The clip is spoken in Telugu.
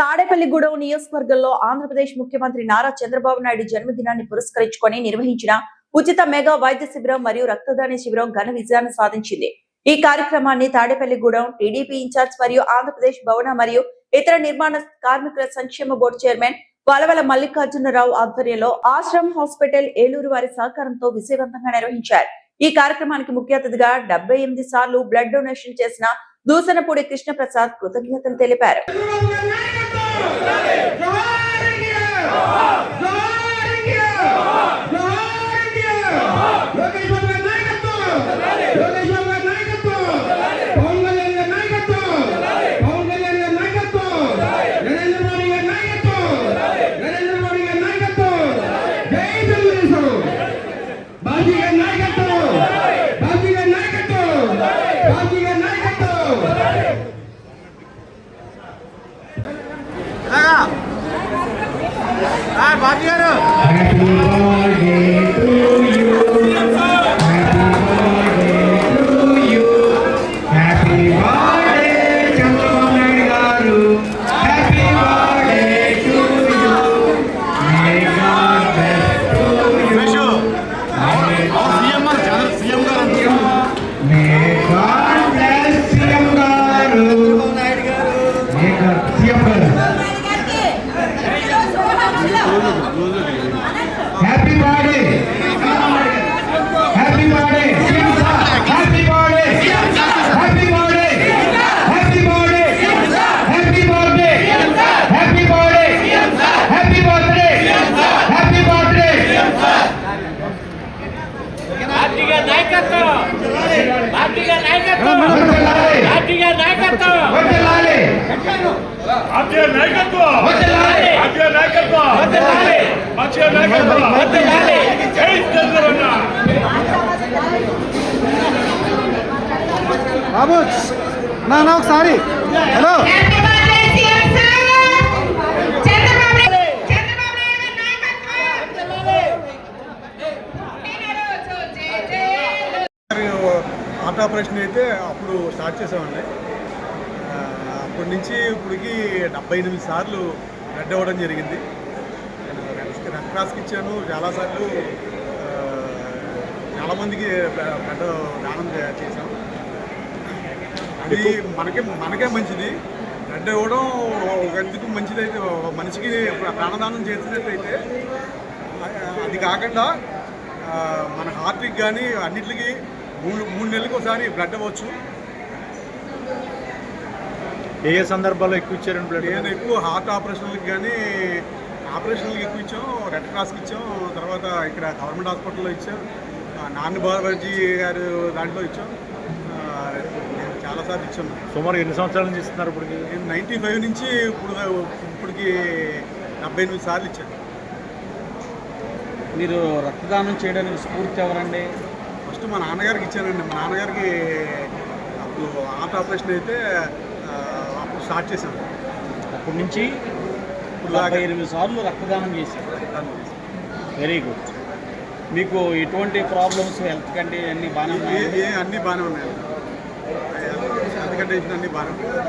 తాడేపల్లిగూడెం నియోజకవర్గంలో ఆంధ్రప్రదేశ్ ముఖ్యమంత్రి నారా చంద్రబాబు నాయుడు జన్మదినాన్ని పురస్కరించుకొని నిర్వహించిన ఉచిత మెగా వైద్య శిబిరం మరియు రక్తదాన శిబిరం ఘన విజయాన్ని సాధించింది. ఈ కార్యక్రమాన్ని తాడేపల్లిగూడెం టీడీపీ ఇన్ఛార్జ్ మరియు ఆంధ్రప్రదేశ్ భవన మరియు ఇతర నిర్మాణ కార్మికుల సంక్షేమ బోర్డు చైర్మన్ వలవల మల్లికార్జునరావు ఆధ్వర్యంలో ఆశ్రమ్ హాస్పిటల్ ఏలూరు వారి సహకారంతో విజయవంతంగా నిర్వహించారు. ఈ కార్యక్రమానికి ముఖ్య అతిథిగా 78 సార్లు బ్లడ్ డొనేషన్ చేసిన దూసనపూడి కృష్ణప్రసాద్ కృతజ్ఞతలు తెలిపారు. Happy birthday! Happy birthday! Happy birthday! Happy birthday! Happy birthday! Happy birthday! Happy birthday! Happy birthday! Happy birthday! పార్టీగా నాయకత్వం పార్టీగా నాయకత్వం పార్టీగా నాయకత్వం వదలాలి పార్టీగా నాయకత్వం వదలాలి పార్టీగా నాయకత్వం వదలాలి పార్టీగా నాయకత్వం వదలాలి జై చంద్రన్న బాబు నా ఒకసారి హలో హార్ట్ ఆపరేషన్ అయితే అప్పుడు స్టార్ట్ చేసామండి. అప్పటి నుంచి ఇప్పటికి 78 సార్లు బ్లడ్ ఇవ్వడం జరిగింది. రెడ్ క్రాస్కి ఇచ్చాను చాలాసార్లు. చాలామందికి బ్లడ్ దానం చేశాం. అది మనకే మంచిది. బ్లడ్ ఇవ్వడం ఒక ఎందుకు మంచిది అయితే మనిషికి ప్రాణదానం చేసినట్టయితే అది కాకుండా మన హార్ట్కి కానీ అన్నిటికీ మూడు నెలలకు ఒకసారి బ్లడ్ ఇవ్వచ్చు. ఏ సందర్భాల్లో ఎక్కువ ఇచ్చారండి బ్లడ్? నేను ఎక్కువ హార్ట్ ఆపరేషన్లకు కానీ ఆపరేషన్లకు ఎక్కువ ఇచ్చాం. రెడ్ క్రాస్కి ఇచ్చాం. తర్వాత ఇక్కడ గవర్నమెంట్ హాస్పిటల్లో ఇచ్చాం. నాన్న బాబాజీ గారు దాంట్లో ఇచ్చాం. నేను చాలాసార్లు ఇచ్చాను. సుమారు ఎన్ని సంవత్సరాల నుంచి ఇస్తున్నారు ఇప్పటికి? నేను 95 నుంచి ఇప్పటికి 78 సార్లు ఇచ్చాను. మీరు రక్తదానం చేయడానికి స్ఫూర్తి ఎవరండి? ఫస్ట్ మా నాన్నగారికి ఇచ్చానండి. మా నాన్నగారికి అప్పుడు హార్ట్ ఆపరేషన్ అయితే అప్పుడు స్టార్ట్ చేశాను. అప్పటి నుంచి 78 సార్లు రక్తదానం చేశారు. Very good. మీకు ఎటువంటి ప్రాబ్లమ్స్ హెల్త్ కండిషన్ అన్నీ బాగానే ఉన్నాయి? అన్నీ బాగానే ఉన్నాయి. హెల్త్ కండిషన్ అన్నీ బాగానే ఉన్నాయి.